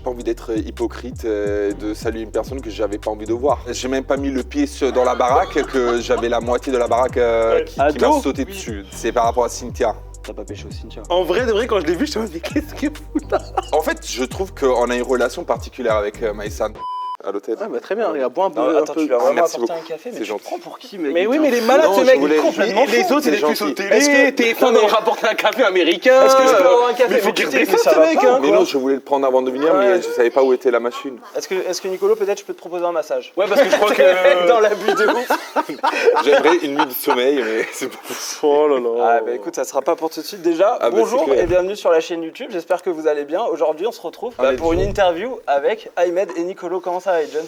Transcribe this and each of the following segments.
pas envie d'être hypocrite, de saluer une personne que j'avais pas envie de voir. J'ai même pas mis le pied dans la baraque, que j'avais la moitié de la baraque qui m'a sauté dessus. C'est par rapport à Cynthia. T'as pas pécho Cynthia? En vrai, de vrai, quand je l'ai vu, je me suis dit, qu'est-ce qu'il fout là? En fait, je trouve qu'on a une relation particulière avec Maïsan à l'hôtel. Ah bah très bien, regarde, bois un peu. Attends, tu lui as vraiment merci apporté beaucoup. un café, mais C'est tu te gentil. prends pour qui, mec? Mais oui, mais les malades, Non, ce je mec, voulais- complètement les autres, c'est ils étaient plus gentil. au télé, Est-ce que- TF1 Non, nous mais- rapporte un café américain. Est-ce que je peux avoir un café? Mais faut qu'il tu sais que redescende, ça ce va mec, pas, hein. Mais non, je voulais le prendre avant de venir, mais je savais pas où était la machine. Est-ce que Nicolo, peut-être je peux te proposer un massage? Ouais, parce que je crois que... Dans l'abus de ouf. J'aimerais une nuit de sommeil, mais c'est pas possible. Oh là là. Ah bah écoute, ça sera pas pour tout de suite. Déjà, Ah bah, bonjour c'est clair. et bienvenue sur la chaîne YouTube. J'espère que vous allez bien. Aujourd'hui, on se retrouve Allez, pour une bonjour. interview avec Ahmed et Nicolo. Comment ça va, les Jones?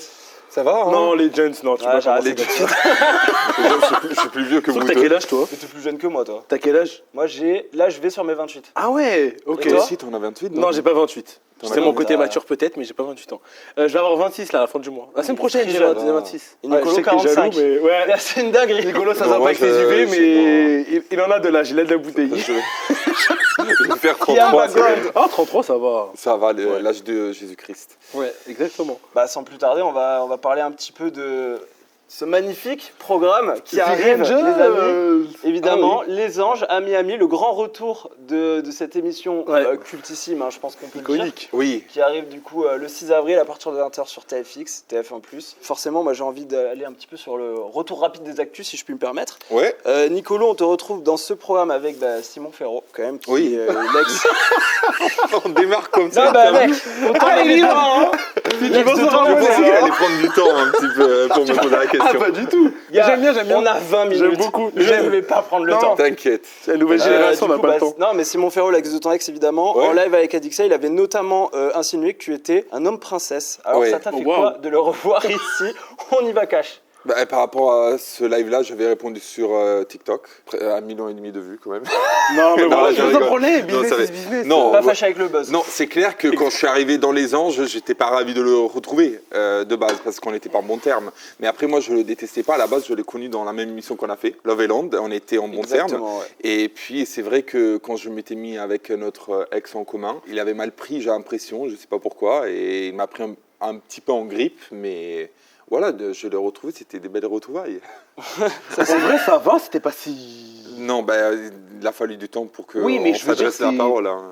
Ça va hein? Non, les Jones, non, tu Ah, vas j'ai pas arrêté commencer de comme ça. Je suis plus vieux que vous T'as deux. quel âge, toi? T'es plus jeune que moi, toi. T'as quel âge? Moi, là, je vais sur mes 28. Ah ouais, ok. Et Toi toi aussi, t'en as 28 Non, j'ai pas 28. T'en as C'est mon combien? côté mature peut-être, mais j'ai pas 28 ans. Je vais avoir 26 là à la fin du mois. La semaine prochaine, j'ai jeune. 26. Et Nicolo, je sais que t'es 45. jaloux, mais ouais. C'est une dinguerie. Nicolas, ça Non, va moi, pas avec ses je- UV, je- mais il en a de l'âge, il a de la bouteille. Je vais faire Il y a un 33, c'est background. bon. Ah, 33, ça va. Ça va, Ouais. l'âge de Jésus-Christ. Ouais, exactement. Bah, sans plus tarder, on va parler un petit peu de ce magnifique programme qui arrive, les amis. Évidemment, Les Anges à Miami, le grand retour de cette émission Ouais. cultissime, hein, je pense qu'on peut le dire. Iconique. Oui. Qui arrive du coup le 6 avril à partir de 20h sur TFX, TF1+. Forcément, moi j'ai envie d'aller un petit peu sur le retour rapide des actus, si je puis me permettre. Ouais. Nicolo, on te retrouve dans ce programme avec Simon Ferro, quand même, qui Oui. est l'ex... On démarre comme Non, ça. bah mec, autant Ah, il les est deux. là, hein. L'ex de vas ton en Je amour, pensais hein. qu'il allait prendre du temps un petit peu pour me poser la Ah, question. pas du tout. Gars, J'aime bien. On a 20 minutes. J'aime beaucoup. Je ne vais pas prendre le Non. temps. T'inquiète. C'est la nouvelle génération, Du on n'a coup, pas le temps. Non, mais Simon Ferro, l'ex de ton ex, évidemment, Ouais. en live avec Adixa, il avait notamment insinué que tu étais un homme princesse. Alors Ouais. ça t'a fait Oh, wow. quoi de le revoir ici? On y va cash. Bah, par rapport à ce live-là, j'avais répondu sur TikTok. Près à 1,5 million de vues quand même. Non, mais Non, voilà, je je vous en rigole. prenais. Non, Business ça va. is business. Non. Pas ouais. fâché avec le buzz. Non, c'est clair que quand je suis arrivé dans Les Anges, j'étais pas ravi de le retrouver de base parce qu'on n'était pas en bon terme. Mais après, moi, je le détestais pas. À la base, je l'ai connu dans la même émission qu'on a fait, Love Island. On était en bon terme. Exactement, ouais. Et puis, c'est vrai que quand je m'étais mis avec notre ex en commun, il avait mal pris, j'ai l'impression, je sais pas pourquoi, et il m'a pris un petit peu en grippe, mais voilà, je l'ai retrouvé, c'était des belles retrouvailles. En vrai, ça va, c'était pas si... Non, ben, il a fallu du temps pour que Oui, mais on je veux dire, s'adresse la c'est- parole. Hein.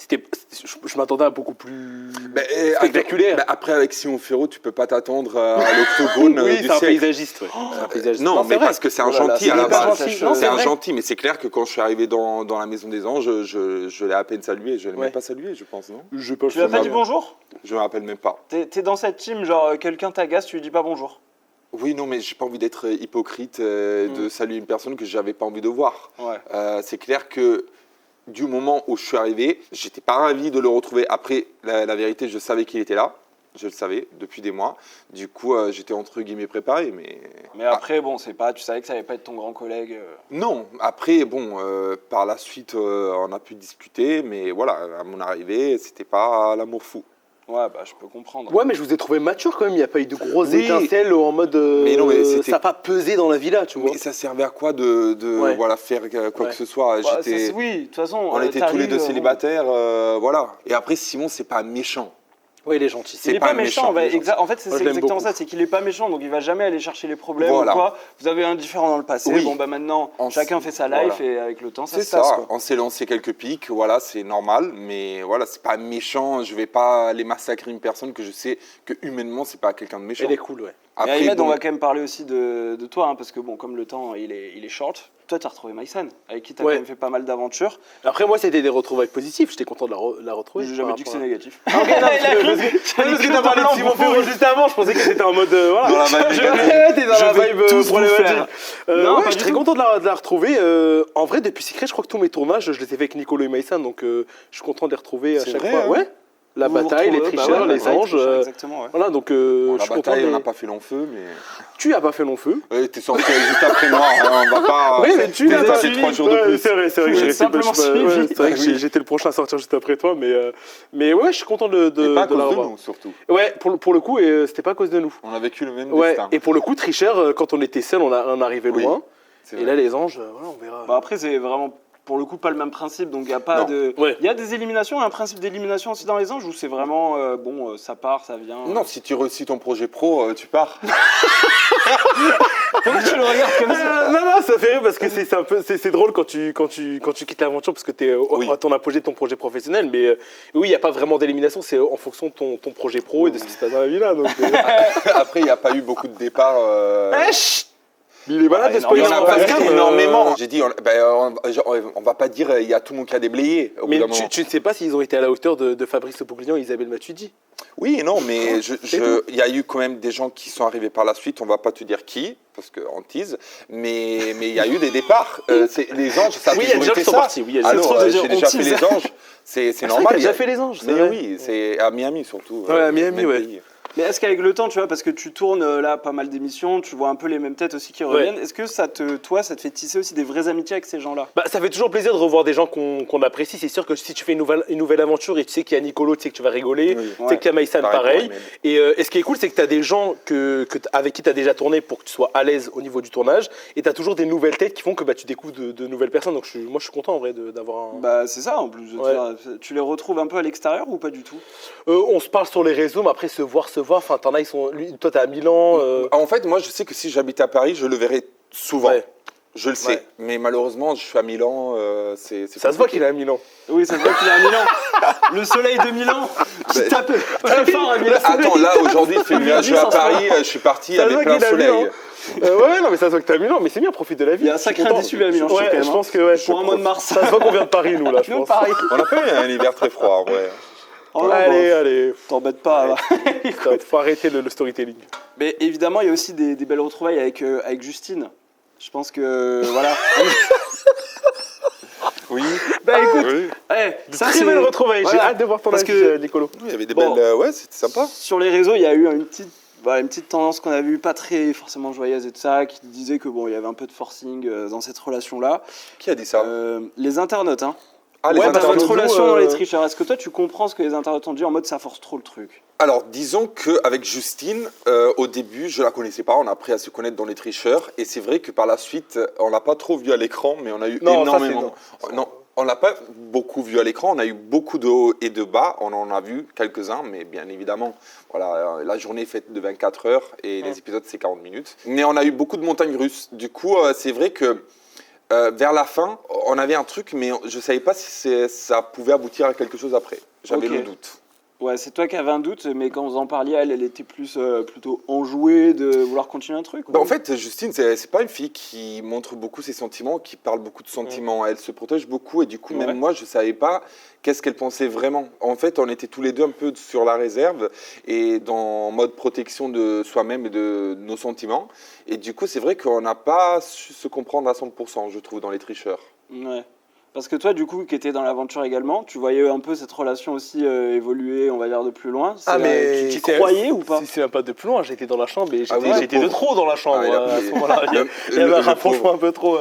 Je m'attendais à beaucoup plus... Ben, Spectaculaire. ben, après, avec Simon Ferro, tu peux pas t'attendre à l'octogone Oui, du c'est un siècle. paysagiste, ouais. C'est un paysagiste. Non, c'est mais vrai. parce que c'est un Oh là là, gentil c'est à la hyper base. gentil. Non, C'est c'est un vrai. gentil, mais c'est clair que quand je suis arrivé dans la maison des anges, je l'ai à peine salué. Je ne l'ai Ouais. même pas salué, je pense, non? Je peux Tu lui as pas dit bonjour? Je me rappelle même pas. T'es dans cette team, genre quelqu'un t'agace, tu lui dis pas bonjour. Oui, non, mais j'ai pas envie d'être hypocrite, de saluer une personne que j'avais pas envie de voir. Ouais. C'est clair que du moment où je suis arrivé, j'étais pas ravi de le retrouver. Après, la vérité, je savais qu'il était là. Je le savais depuis des mois. Du coup, j'étais entre guillemets préparé, mais... Mais après, bon, c'est pas, tu savais que ça allait pas être ton grand collègue. Non, après, bon, par la suite, on a pu discuter, mais voilà, à mon arrivée, c'était pas l'amour fou. Ouais, bah je peux comprendre. Ouais, mais je vous ai trouvé mature quand même, il n'y a pas eu de grosses Oui. étincelles en mode... Mais non, mais c'était- ça n'a pas pesé dans la villa, tu vois. Mais ça servait à quoi de Ouais. voilà, faire quoi Ouais. que ce soit? Bah, J'étais... oui, de toute façon. On était tous les deux t'arrives, célibataires, voilà. Et après, Simon, c'est pas méchant. Ouais, il est gentil. C'est Il est pas pas méchant, méchant, il est en fait c'est Moi, je l'aime exactement beaucoup. ça, c'est qu'il est pas méchant, donc il va jamais aller chercher les problèmes Voilà. ou quoi. Vous avez un différent dans le passé, Oui. bon bah maintenant On chacun s- fait sa life voilà. et avec le temps ça C'est se passe ça, quoi. on s'est lancé quelques pics, voilà, c'est normal, mais voilà, c'est pas méchant, je vais pas aller massacrer une personne que je sais que humainement, c'est pas quelqu'un de méchant. Elle est cool, ouais. Mais Ahmed, bon, on va quand même parler aussi de toi, hein, parce que bon, comme le temps il est short, toi t'as retrouvé Maïsan, avec qui t'as Ouais. quand même fait pas mal d'aventures. Après, moi, c'était des retrouvailles positives. J'étais content de la retrouver. J'ai jamais par dit que rapport c'est à- négatif. Ah, ok, non, parce que t'as parlé de Simon Ferro juste avant, je pensais que c'était en mode. Voilà. Dans la vibe Je- négative. T'es dans Je la vais vibe tous vous problématique. faire. Non, Ouais, pas je du suis très tout. content de la retrouver. En vrai, depuis Secret, je crois que tous mes tournages, je les ai fait avec Nicolo et Maïsan, donc je suis content de les retrouver à C'est chaque vrai, fois. hein. Ouais. La Vous vous bataille, les retrouvez, bah tricheurs, ouais, les bataille, anges. tricheurs, exactement, ouais. Voilà, donc Bon, je la suis content. bataille, on de- n'a pas fait long feu, mais... Tu as pas fait long feu. Ouais, t'es sorti juste après moi, hein, on va pas... Oui, mais tu t'as l'as fait 3 jours de Ouais, plus. c'est vrai que Vous j'ai êtes simplement suivi. c'est vrai que Oui. j'étais le prochain à sortir juste après toi, mais ouais, je suis content de Et pas à de la cause de revoir. nous, surtout. Ouais, pour le coup, c'était pas à cause de nous. On a vécu le même Ouais, destin. et pour le coup, Tricheur, quand on était seul, on arrivait Oui, loin. c'est Et vrai. là, les anges, voilà, on verra. Bah après c'est vraiment pour le coup pas le même principe, donc il y a pas Non. de. Ouais. Il y a des éliminations, un principe d'élimination aussi dans les anges, ou c'est vraiment ça part, ça vient. Non, si tu réussis ton projet pro, tu pars. Pourquoi tu le regardes comme ça? Non, ça fait rire parce que c'est drôle quand tu quittes l'aventure parce que tu es Oui. à ton apogée de ton projet professionnel. Mais oui, il n'y a pas vraiment d'élimination, c'est en fonction de ton projet pro et de ce qui se passe dans la vie là. Donc, Après, il n'y a pas eu beaucoup de départs. il est malade de Il spoiler. y en a son pas podcast, énormément. J'ai dit, on va pas dire il y a tout le monde qui a déblayé. Au bout Mais d'un moment. tu ne sais pas s'ils ont été à la hauteur de Fabrice Pouglian et Isabelle Matuidi. Oui, non, mais tout. il y a eu quand même des gens qui sont arrivés par la suite. On va pas te dire qui, parce qu'on tease. Mais il y a eu des départs. Les anges, ça a Oui, il y a toujours des gens été qui sont ça. partis. Oui, il y a des Alors, trop de dire j'ai déjà on fait tease. les anges. C'est C'est normal. normal. il y a- déjà fait les anges. c'est Mais vrai. oui, c'est à Miami surtout. Ouais, à Miami, même ouais. pays. Mais est-ce qu'avec le temps, tu vois, parce que tu tournes là pas mal d'émissions, tu vois un peu les mêmes têtes aussi qui reviennent, est-ce que ça te fait tisser aussi des vraies amitiés avec ces gens-là? Bah, ça fait toujours plaisir de revoir des gens qu'on apprécie. C'est sûr que si tu fais une nouvelle aventure et tu sais qu'il y a Nicolo, tu sais que tu vas rigoler, Oui. tu sais qu'il y a Maïsan, pareil. pour Et ce qui est cool, c'est que tu as des gens avec qui tu as déjà tourné pour que tu sois à l'aise au niveau du tournage. Et tu as toujours des nouvelles têtes qui font que tu découvres de nouvelles personnes. Donc moi, je suis content en vrai d'avoir un. Bah c'est ça en plus. Je veux Ouais. dire, tu les retrouves un peu à l'extérieur ou pas du tout? On se parle sur les réseaux, mais après se voir. Enfin, t'en as, toi, t'es à Milan. En fait, moi, je sais que si j'habitais à Paris, je le verrais souvent. Ouais. Je le sais. Ouais. Mais malheureusement, je suis à Milan. C'est Ça se voit qu'il est à Milan. Oui, ça se voit qu'il est à Milan. Le soleil de Milan qui tape très fort à Milan. Attends, là, aujourd'hui, il fait nuageux à Paris. Je suis parti Ça se avec voit plein qu'il est à soleil. Milan. Ouais, non, mais ça se voit que t'es à Milan. Mais c'est bien, profite de la vie. Il y a un Je suis sacré content. indice à Milan, je trouve, Ouais, quand même, je hein. pense que ouais. Pour un mois de mars. Ça se voit qu'on vient de Paris, nous, là, je Nous, pense. Paris. On a pas eu un hiver très froid, en vrai. Oh, non, Allez. t'embête pas. va. Faut arrêter le storytelling. Mais évidemment, il y a aussi des belles retrouvailles avec Justine. Je pense que voilà. Oui. Bah écoute, Oui. ça Très c'est belle retrouvaille. J'ai voilà. hâte de voir ton Parce avis, que- Nicolo. Il y avait des Bon. belles. Ouais, c'était sympa. Sur les réseaux, il y a eu une petite tendance qu'on a vue, pas très forcément joyeuse et tout ça, qui disait que bon, il y avait un peu de forcing dans cette relation-là. Qui a dit ça Les internautes, hein. Ah, les Ouais, internautes, votre nous, relation dans les tricheurs. Est-ce que toi, tu comprends ce que les internautes ont dit en mode ça force trop le truc? Alors, disons qu'avec Justine, au début, je la connaissais pas. On a appris à se connaître dans les tricheurs. Et c'est vrai que par la suite, on l'a pas trop vu à l'écran, mais on a eu Non, ça, énormément. c'est Non, on l'a pas beaucoup vu à l'écran. On a eu beaucoup de hauts et de bas. On en a vu quelques-uns, mais bien évidemment, voilà, la journée est faite de 24 heures et les épisodes, c'est 40 minutes. Mais on a eu beaucoup de montagnes russes. Du coup, c'est vrai que vers la fin, on avait un truc, mais je savais pas si ça pouvait aboutir à quelque chose après. J'avais Ok. le doute. Ouais, c'est toi qui avais un doute, mais quand vous en parliez, elle était plus plutôt enjouée de vouloir continuer un truc. Bah, ou- en fait, Justine, c'est pas une fille qui montre beaucoup ses sentiments, qui parle beaucoup de sentiments. Elle se protège beaucoup et du coup, Ouais. même moi, je savais pas qu'est-ce qu'elle pensait vraiment. En fait, on était tous les deux un peu sur la réserve et dans mode protection de soi-même et de nos sentiments. Et du coup, c'est vrai qu'on n'a pas su se comprendre à 100%, je trouve, dans les tricheurs. Ouais. Parce que toi, du coup, qui étais dans l'aventure également, tu voyais un peu cette relation aussi évoluer, on va dire, de plus loin. Ah, mais tu y c'est- croyais ou pas? C'est même pas de plus loin, j'étais dans la chambre et Ah oui, le j'étais de pauvre. trop dans la chambre Ah, il a à pris- ce moment-là. Il y avait Le un rapprochement pauvre. un peu trop.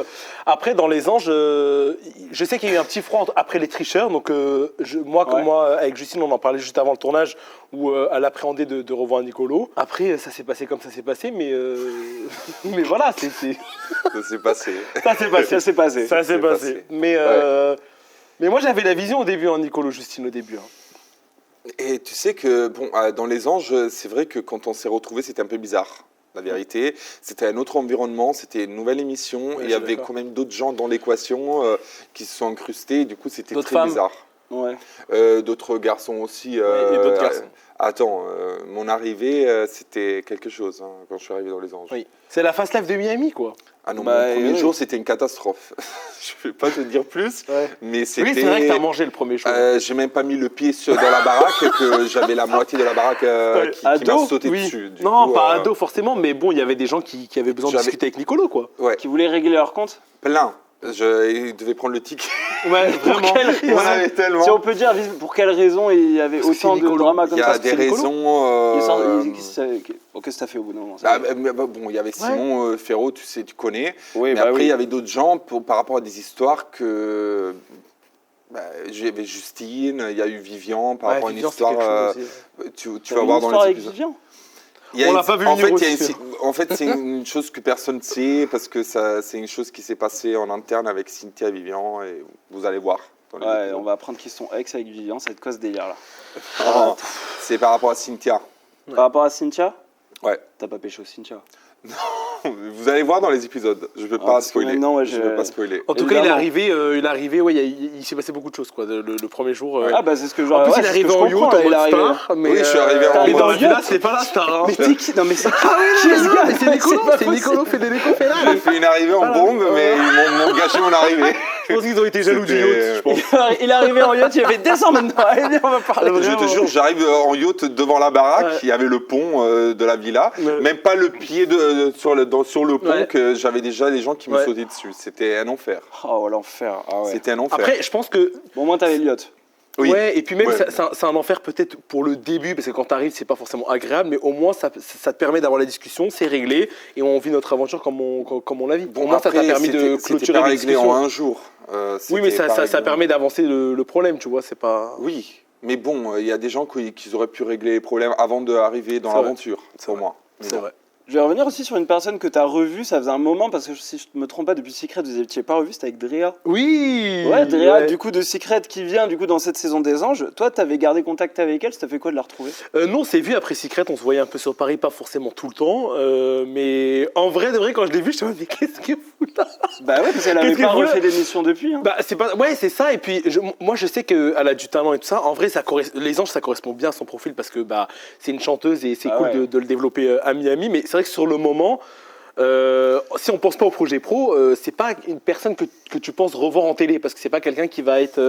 Après, dans Les Anges, je sais qu'il y a eu un petit froid après les tricheurs. Donc, Ouais. moi, avec Justine, on en parlait juste avant le tournage où elle appréhendait de revoir Nicolo. Après, ça s'est passé comme ça s'est passé, mais, mais voilà, Ça s'est passé. ça s'est passé. Ça s'est passé. Ça s'est C'est passé. passé. Mais moi, j'avais la vision au début, en Nicolo Justine, au début. Hein. Et tu sais que, bon, dans Les Anges, c'est vrai que quand on s'est retrouvés, c'était un peu bizarre. La vérité, c'était un autre environnement, c'était une nouvelle émission. Ouais, et il je y suis avait d'accord. quand même d'autres gens dans l'équation qui se sont incrustés. Et du coup, c'était D'autres très femmes. bizarre. Ouais. D'autres garçons aussi. et d'autres garçons. Attends, mon arrivée, c'était quelque chose hein, quand je suis arrivé dans Les Anges. Oui. C'est la Fast Life de Miami, quoi. Ah non, Bah, mon premier oui. jour, c'était une catastrophe. Je ne vais pas te dire plus, mais c'était... Oui, c'est vrai que t'as mangé le premier jour. J'ai même pas mis le pied dans la baraque, que j'avais la moitié de la baraque qui m'a Ado, sauté oui. dessus. Du Non, coup, pas ado forcément, mais bon, il y avait des gens qui avaient besoin de J'avais- discuter avec Nicolo, quoi. Ouais, Qui voulaient régler leur compte? plein. Ils devaient prendre le ticket. Ouais, Pour quelle Il y en raison? avait tellement. Si on peut dire pour quelle raison il y avait Parce que autant c'est de Nicolo. drama Il comme y ça? a des C'est Nicolo raisons... Qu'est-ce que t'as fait au bout d'un moment? Bon, il y avait Simon Ferraud, tu sais, tu connais. Oui, Mais bah après, oui. il y avait d'autres gens par rapport à des histoires que... J'avais Justine, il y a eu Vivian par rapport à une Vivian, c'est histoire... quelque chose aussi. tu T'avais vas voir une dans histoire les avec épisodes. Vivian? On l'a pas vu en venir fait, aussi. en fait, c'est une chose que personne ne sait parce que c'est une chose qui s'est passée en interne avec Cynthia et Vivian et vous allez voir. Dans les Ouais, épisodes. on va apprendre qu'ils sont ex avec Vivian, ça va être quoi ce délire là? Non, c'est par rapport à Cynthia. Par rapport à Cynthia? Ouais. T'as pas pécho Cynthia? Vous allez voir dans les épisodes. Je ne veux pas parce que spoiler. maintenant, ouais, je veux pas spoiler. En tout cas, Évidemment. il est arrivé, ouais, il s'est passé beaucoup de choses, quoi, le premier jour. Ah bah c'est ce que je En plus, ouais, il est c'est ce que arrivé je en yacht, comprends, en il est mode arrivé. star. Mais Oui, je suis arrivé en T'arrives mode- en Là, yacht. c'est pas la star. Hein. Mais t'es qui? Non mais c'est qui Ah Qui est ce gars? mais c'est Nicolas, pas c'est possible. Nicolas Federico Ferrari. J'ai fait une arrivée en bombe, mais ils m'ont gâché mon arrivée. Je pense qu'ils ont été jaloux du C'était- yacht, je pense. Il est arrivé en yacht, il avait descend maintenant. Allez, viens, on va parler. Je te jure, j'arrive en yacht devant la baraque, Ouais. il y avait le pont de la villa, Ouais. même pas le pied sur le pont Ouais. que j'avais déjà des gens qui me Ouais. sautaient dessus. C'était un enfer. Oh l'enfer. Ah ouais. C'était un enfer. Après, je pense que Bon, au moins t'avais le yacht. Oui. ouais, et puis même Ouais. c'est un enfer peut-être pour le début parce que quand t'arrives c'est pas forcément agréable, mais au moins ça te permet d'avoir la discussion, c'est réglé et on vit notre aventure comme on la vit. Bon, au moins ça t'a après, permis de c'était clôturer pas les réglé en discussions. un jour. Oui, mais C'était pas ça réglé. permet d'avancer le problème, tu vois, c'est pas. Oui, mais bon, il y a des gens qui auraient pu régler les problèmes avant d'arriver dans C'est vrai. l'aventure, pour moi. Mais C'est bon. vrai. Je vais revenir aussi sur une personne que t'as revue, ça faisait un moment, parce que si je me trompe pas, depuis Secret, vous n'étiez pas revu, c'était avec Drea. Oui. Ouais, Drea, ouais. du coup, de Secret qui vient du coup dans cette saison des Anges. Toi, t'avais gardé contact avec elle, ça t'a fait quoi de la retrouver? Non, c'est vu après Secret, on se voyait un peu sur Paris, pas forcément tout le temps, mais en vrai, de vrai, quand je l'ai vu, je me suis dit, qu'est-ce qu'elle fout là? Bah ouais, parce qu'elle avait Qu'est-ce pas qu'elle voulait refait d'émission depuis. Hein. Bah, c'est pas. Ouais, c'est ça. Et puis, moi, je sais qu'elle a du talent et tout ça. En vrai, les Anges, ça correspond bien à son profil parce que bah, c'est une chanteuse et c'est Ah cool ouais. de le développer à Miami. Mais c'est vrai que sur le moment, si on pense pas au projet pro, c'est pas une personne que tu penses revoir en télé parce que c'est pas quelqu'un qui va être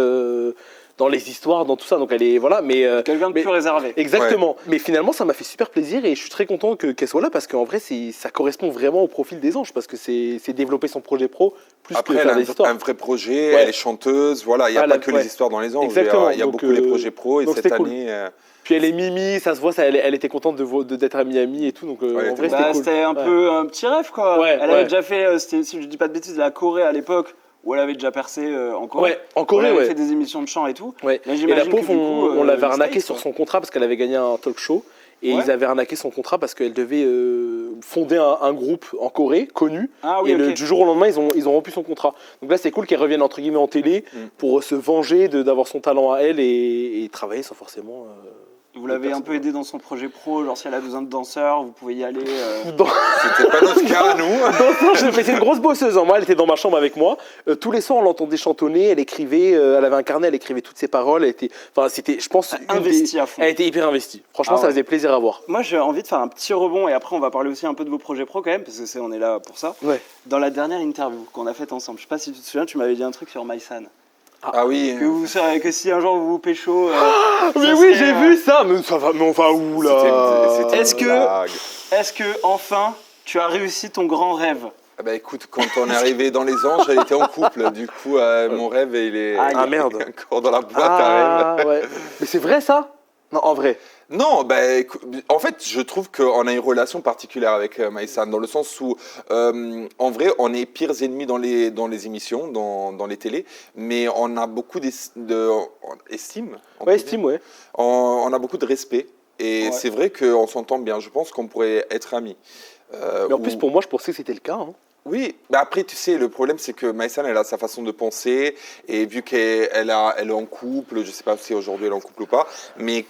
dans les histoires, dans tout ça. Donc elle est voilà. Mais Quelqu'un de mais- plus réservé. exactement. Mais finalement, ça m'a fait super plaisir et je suis très content qu'elle soit là parce qu'en vrai, ça correspond vraiment au profil des Anges parce que c'est développer son projet pro plus Après, que elle faire a des histoires. un vrai projet, Ouais. elle est chanteuse, voilà, il n'y a Ah, pas là, que ouais. les histoires dans les anges, Exactement, il y a donc, beaucoup les projets pro et donc cette c'était cool. année, Puis elle est Mimi, ça se voit, elle était contente d'être à Miami et tout, donc Ouais, en vrai bah, c'était Bah, cool. c'était un Ouais. peu un petit rêve quoi. Ouais, Elle ouais. avait déjà fait, si je dis pas de bêtises, la Corée à l'époque, où elle avait déjà percé en Corée. Ouais, en Elle Corée, avait ouais. fait des émissions de chant et tout. Ouais. Là, Et la j'imagine que, pauvre, du coup, on l'avait les arnaqué States, sur quoi. son contrat parce qu'elle avait gagné un talk show. Et Ouais. ils avaient arnaqué son contrat parce qu'elle devait fonder un groupe en Corée connu. Ah oui, et ok. du jour au lendemain, ils ont rompu son contrat. Donc là, c'est cool qu'elle revienne entre guillemets en télé pour se venger d'avoir son talent à elle et travailler sans forcément. Vous l'avez un peu aidé dans son projet pro, genre si elle a besoin de danseurs, vous pouvez y aller. Dans- c'était pas notre cas à nous. Mais c'est une grosse bosseuse. Hein. Moi, elle était dans ma chambre avec moi. Tous les soirs, on l'entendait chantonner. Elle écrivait. Elle avait un carnet. Elle écrivait toutes ses paroles. C'était, je pense, Investie à fond. Elle était hyper investie. Franchement, Ah ça ouais. faisait plaisir à voir. Moi, j'ai envie de faire un petit rebond et après, on va parler aussi un peu de vos projets pro quand même, parce que on est là pour ça. Ouais. Dans la dernière interview qu'on a faite ensemble, je sais pas si tu te souviens, tu m'avais dit un truc sur MySan. Ah oui, Que si un jour vous vous pécho. Mais ça oui, serait, j'ai vu ça. Mais ça va. Mais on va où là c'était Est-ce une que- blague. Est-ce que enfin tu as réussi ton grand rêve? Ah bah écoute, quand on est arrivé dans les anges, elle était en couple, du coup mon rêve il est Ah, merde. encore dans la boîte à rêve. ouais. Mais c'est vrai ça? Non, en vrai. Non, bah, en fait, je trouve qu'on a une relation particulière avec Maïsan, dans le sens où, en vrai, on est pires ennemis dans les émissions, dans les télés, mais on a beaucoup d'estime. Ouais, estime, ouais. On a beaucoup de respect, et Ouais. c'est vrai qu'on s'entend bien. Je pense qu'on pourrait être amis. Mais en plus, pour moi, je pensais que c'était le cas. Hein. Oui, mais après, tu sais, le problème, c'est que Maïsan, elle a sa façon de penser, et vu qu'elle est en couple, je ne sais pas si aujourd'hui elle est en couple ou pas, mais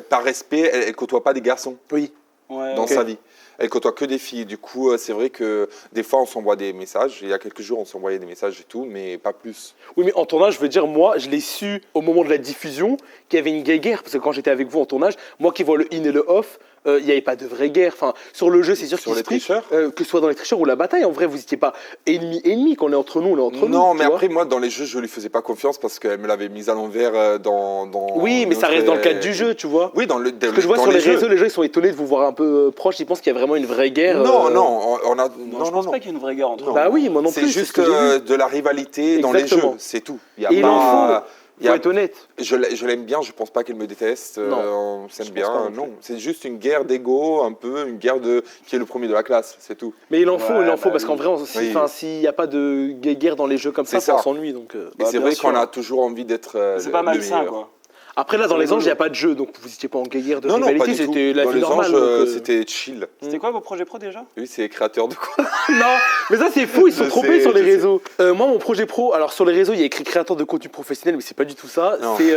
par respect, elle ne côtoie pas des garçons Oui. Ouais, dans ok. sa vie. Elle côtoie que des filles. Du coup, c'est vrai que des fois, on s'envoie des messages. Il y a quelques jours, on s'envoyait des messages et tout, mais pas plus. Oui, mais en tournage, je veux dire, moi, je l'ai su au moment de la diffusion qu'il y avait une guerre. Parce que quand j'étais avec vous en tournage, moi qui vois le in et le off, il n'y avait pas de vraie guerre. Enfin, sur le jeu, c'est sûr Sur qu'il les se prie, tricheurs que ce soit dans les tricheurs ou la bataille, en vrai, vous n'étiez pas ennemis. Quand on est entre nous, on est entre nous. Non, tu mais vois. après, moi, dans les jeux, je lui faisais pas confiance parce qu'elle me l'avait mise à l'envers dans. Oui, mais ça notre- reste dans le cadre du jeu, tu vois. Oui, dans le. Ce que je vois dans sur les jeux. réseaux, les gens ils sont étonnés de vous voir un peu proche. Ils pensent qu'il y a vraiment une vraie guerre. Non, non, on a. Non, je pense pas qu'il y ait une vraie guerre entre Non. eux. Bah oui, moi non C'est plus. juste ce que j'ai vu. de la rivalité dans les Exactement. jeux, c'est tout. Il y a Et il en pas. il y Faut a- être honnête. Je l'aime bien, je pense pas qu'elle me déteste. Non, on je s'aime pense bien. pas non plus. Non, c'est juste une guerre d'ego, un peu, une guerre de qui est le premier de la classe, c'est tout. Mais il en faut, Ouais, bah parce qu'en oui. vrai, Oui. s'il n'y a pas de guerre dans les jeux comme ça, C'est ça. on s'ennuie. Donc, Et Bah, c'est bien vrai sûr. qu'on a toujours envie d'être. C'est pas le malsain, meilleur. quoi. Après, là, dans les anges, il n'y a pas de jeu, donc vous n'étiez pas en guerre de Non, pas rivalité, du tout. c'était la Dans vie les normale. anges, c'était chill. C'était quoi vos projets pro déjà? Lui, c'est créateur de quoi? Non, mais ça, c'est fou, ils se sont Je trompés sais, sur les je sais. réseaux. Moi, mon projet pro, alors sur les réseaux, il y a écrit créateur de contenu professionnel, mais c'est pas du tout ça. Non. C'est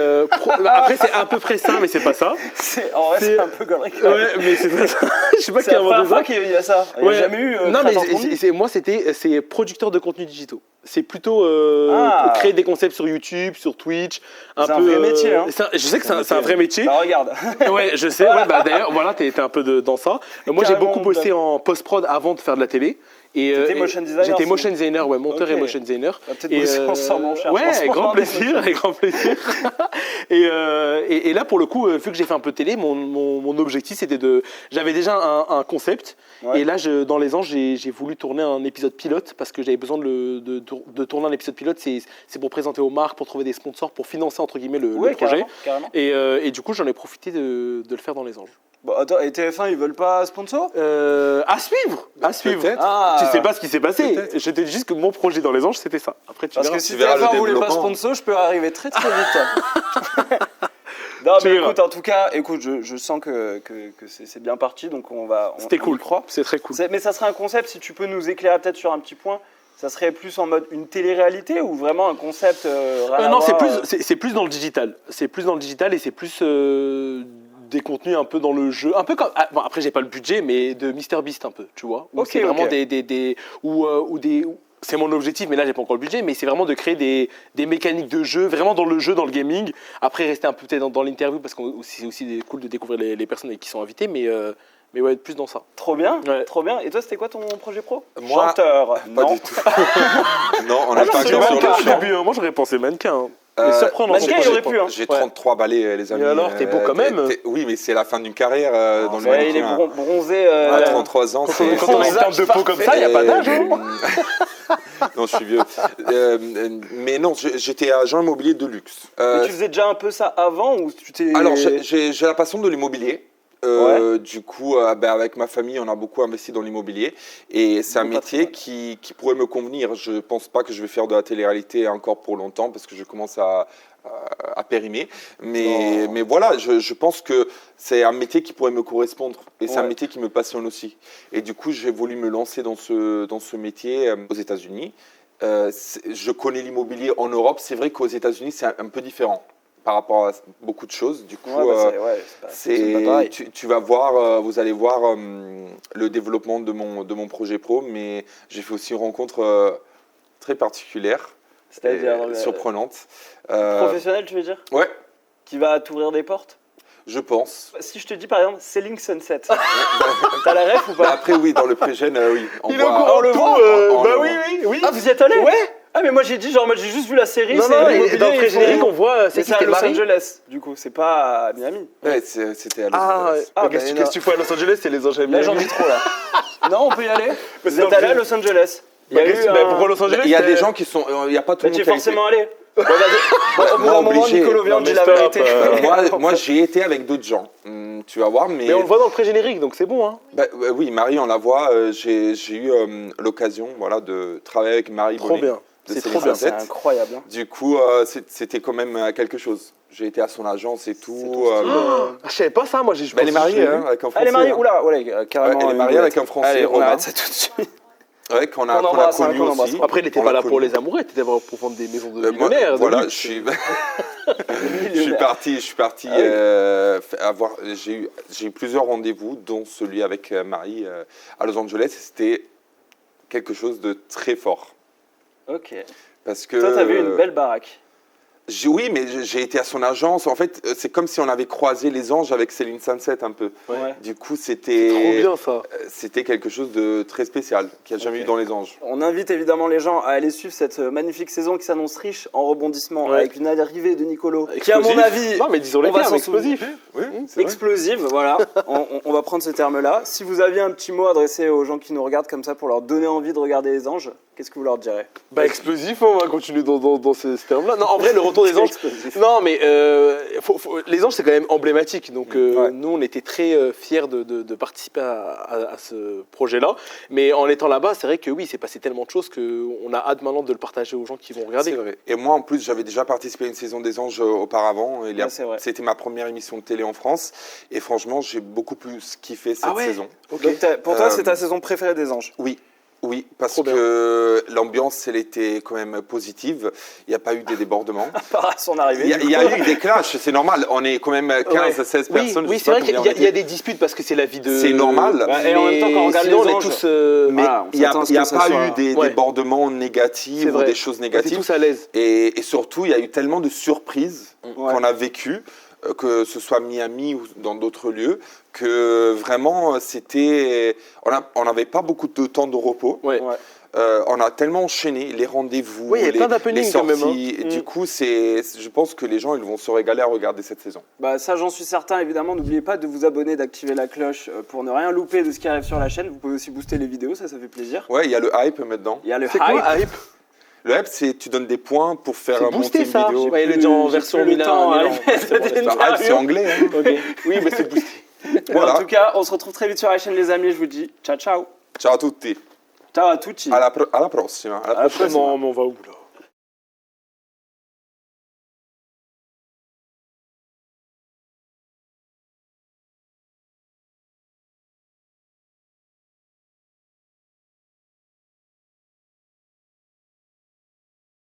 après, c'est à peu près ça, mais c'est pas ça. En vrai, C'est- c'est un peu gaulerie. Ouais, mais c'est pas ça. Je sais pas C'est qui a la inventé première ça. fois qu'il y a ça. Il n'y a Ouais. jamais eu. Non, mais créateur de contenu. moi, c'est producteur de contenus digitaux. C'est plutôt créer des concepts sur YouTube, sur Twitch. C'est un vrai métier, hein. Je sais que c'est un vrai métier. Bah, regarde. Ouais, je sais. Ouais, bah, d'ailleurs, voilà, t'es un peu dans ça. Moi, j'ai Carrément, beaucoup bossé en post-prod avant de faire de la télé. T'étais motion designer, J'étais c'est- motion designer, ouais, monteur Ok. et motion designer. On va peut-être Et, bosser ensemble, on cherche en ouais, ce avec moment, grand des plaisir, avec grand plaisir. Et là, pour le coup, vu que j'ai fait un peu de télé, mon objectif, c'était de... J'avais déjà un concept, Ouais. et là, dans les anges, j'ai voulu tourner un épisode pilote, parce que j'avais besoin de tourner un épisode pilote, c'est pour présenter aux marques, pour trouver des sponsors, pour financer, entre guillemets, le Ouais, projet. carrément. Et du coup, j'en ai profité de le faire dans les anges. Bon, attends, et TF1, ils veulent pas sponsor? À suivre. Peut-être. Ah. Tu sais pas ce qui s'est passé. Peut-être. Je te dis juste que mon projet dans les anges, c'était ça. Après, tu Parce verras. que si Tu verras le TF1 voulait pas développement. sponsor, je peux arriver très très vite. Non, Tu mais verras. écoute, en tout cas, je sens que c'est bien parti, donc on C'était on y cool. croit. C'est très cool. Mais ça serait un concept, si tu peux nous éclairer peut-être sur un petit point, ça serait plus en mode une télé-réalité ou vraiment un concept rien à Non, voir, c'est plus dans le digital. C'est plus dans le digital et c'est plus des contenus un peu dans le jeu. Un peu comme. Bon, après, j'ai pas le budget, mais de MrBeast un peu, tu vois. Où Ok, c'est vraiment ok. c'est mon objectif, mais là, j'ai pas encore le budget, mais c'est vraiment de créer des mécaniques de jeu, vraiment dans le jeu, dans le gaming. Après, rester un peu peut-être dans l'interview, parce que c'est aussi cool de découvrir les personnes avec qui sont invités, mais ouais, plus dans ça. Trop bien, Ouais. trop bien. Et toi, c'était quoi ton projet pro? Moi, Chanteur. Pas Non. du tout. Non, on Ah n'est non, pas c'est encore le sur mannequin, le Au champ. début, moi, j'aurais pensé mannequin. Hein. Mais Euh, surprenant. mannequin, c'est il pas- aurait pu, hein. J'ai Ouais. 33 balais, les amis. alors, t'es beau quand même. Oui, mais c'est la fin d'une carrière dans le Ouais, il est mannequin. bronzé. À 33 ans, c'est... Quand on a une teinte de peau comme ça, il n'y a pas d'âge. Hein. Non, je suis vieux. Mais non, j'étais agent immobilier de luxe. Mais tu faisais déjà un peu ça avant ou tu t'es... Alors, j'ai la passion de l'immobilier. Du coup, avec ma famille, on a beaucoup investi dans l'immobilier. Et c'est un Bon métier patrimoine. qui pourrait me convenir. Je ne pense pas que je vais faire de la télé-réalité encore pour longtemps parce que je commence à périmer. Mais voilà, je pense que c'est un métier qui pourrait me correspondre. Et c'est un Ouais. métier qui me passionne aussi. Et du coup, j'ai voulu me lancer dans ce métier aux États-Unis. Je connais l'immobilier en Europe. C'est vrai qu'aux États-Unis, c'est un peu différent par rapport à beaucoup de choses. Du coup, Ouais, bah, c'est pas pareil. tu vas voir, vous allez voir le développement de mon projet pro, mais j'ai fait aussi une rencontre très particulière, C'est-à-dire et surprenante. professionnel, tu veux dire? Ouais, Qui va t'ouvrir des portes? je pense. Si je te dis par exemple Selling Sunset, t'as la ref ou Bah, pas? après, oui, dans le pré-jeune, oui. Il est au courant on le de voit, tout, on bah le oui, voit. oui. Ah, vous y êtes allé? Ouais. Ah, mais moi j'ai dit, genre, moi j'ai juste vu la série. Non, c'est non, l'immobilier, dans le ils pré-générique, font- on voit, Mais c'est qui c'est à t'es Los marié Angeles, du coup, c'est pas à Miami. Ouais, c'était à Los Ah, Angeles. Ah, qu'est-ce bah, que tu fais à Los Angeles? C'est les anges Là, j'en dis trop là. Non, on peut y aller. Vous c'est êtes dans allé le à Los Angeles. Bah, pourquoi Los Angeles? Il y a des c'est- gens qui sont... Il n'y a pas tout Mais le tu monde es qui a été. forcément allé. Bon, vas-y. Bon, au bout Moi, d'un moment, obligé. Nicolo vient Non, de dire mais la stop, vérité. Moi, j'y ai été avec d'autres gens. Tu vas voir, Mais on le voit dans le pré-générique, donc c'est bon. Hein. Oui, Marie, on la voit. J'ai eu l'occasion de travailler avec Marie Trop Bonnet. bien. de C'est Céline trop bien. C'est Sunset. incroyable. Hein. Du coup, c'était quand même quelque chose. J'ai été à son agence et tout. Je savais pas ça, moi j'ai. Elle est mariée avec un Français. Elle est mariée, hein. oula, ouais, carrément. Ouais, elle est mariée avec un Français, Allez, on Romain. arrête ça tout de suite. Ouais, qu'on Qu'on a embrasse, connu qu'on embrasse. aussi. Après, il était On pas l'a là pour connu. les amoureux, il était pour vendre des maisons de Moi, millionnaires. de voilà, luxe. je suis parti Ah oui. j'ai eu plusieurs rendez-vous, dont celui avec Marie à Los Angeles. Et c'était quelque chose de très fort. Ok. Parce que, Toi, t'as vu une belle baraque. Oui, mais j'ai été à son agence. En fait, c'est comme si on avait croisé les anges avec Céline Sunset un peu. Ouais. Du coup, C'est trop bien ça. c'était quelque chose de très spécial qu'il n'y a jamais Ok. eu dans les anges. On invite évidemment les gens à aller suivre cette magnifique saison qui s'annonce riche en rebondissements, Ouais. avec une arrivée de Nicolo, qui à mon Explosif. avis, Non, mais disons-les on va termes, s'en explosif. Oui, c'est vrai. explosive, voilà. On va prendre ce terme-là. Si vous aviez un petit mot adressé aux gens qui nous regardent comme ça pour leur donner envie de regarder les anges, qu'est-ce que vous leur direz? Bah, explosif, on va continuer dans ce terme-là. Non, en vrai, le retour retour des anges. Non, mais les anges, c'est quand même emblématique. Donc, nous, on était très fiers de participer à ce projet-là. Mais en étant là-bas, c'est vrai que oui, c'est passé tellement de choses qu'on a hâte maintenant de le partager aux gens qui vont regarder. C'est vrai. Et moi, en plus, j'avais déjà participé à une saison des anges auparavant. C'est vrai. C'était ma première émission de télé en France. Et franchement, j'ai beaucoup plus kiffé cette saison. Okay. Donc, pour toi, c'est ta saison préférée des anges? Oui, parce que l'ambiance, elle était quand même positive. Il n'y a pas eu des débordements. À part à son arrivée. Il y a eu des clashs, c'est normal. On est quand même 15 à 16 personnes. Oui, c'est vrai qu'il y a des disputes parce que c'est la vie de... C'est normal. Et en même temps, quand on regarde les anges, on est tous... Mais il n'y a pas eu des débordements négatifs ou des choses négatives. On était tous à l'aise. Et surtout, il y a eu tellement de surprises qu'on a vécues, que ce soit à Miami ou dans d'autres lieux, que vraiment, on n'avait pas beaucoup de temps de repos. On a tellement enchaîné les rendez-vous, il y a plein d'happenings quand même. Et du coup, je pense que les gens ils vont se régaler à regarder cette saison. Bah, ça, j'en suis certain. Évidemment, n'oubliez pas de vous abonner, d'activer la cloche pour ne rien louper de ce qui arrive sur la chaîne. Vous pouvez aussi booster les vidéos, ça fait plaisir. Ouais, il y a le hype maintenant. Il y a le hype. Quoi, hype. Le hype, c'est tu donnes des points pour faire booster monter une ça. vidéo. Il est déjà en version Milan. Hype, c'est anglais. Oui, mais c'est boosté. Voilà. En tout cas, on se retrouve très vite sur la chaîne, les amis. Je vous dis ciao, ciao. Ciao à tutti. Ciao à tutti. Alla prossima. Après, on va où là?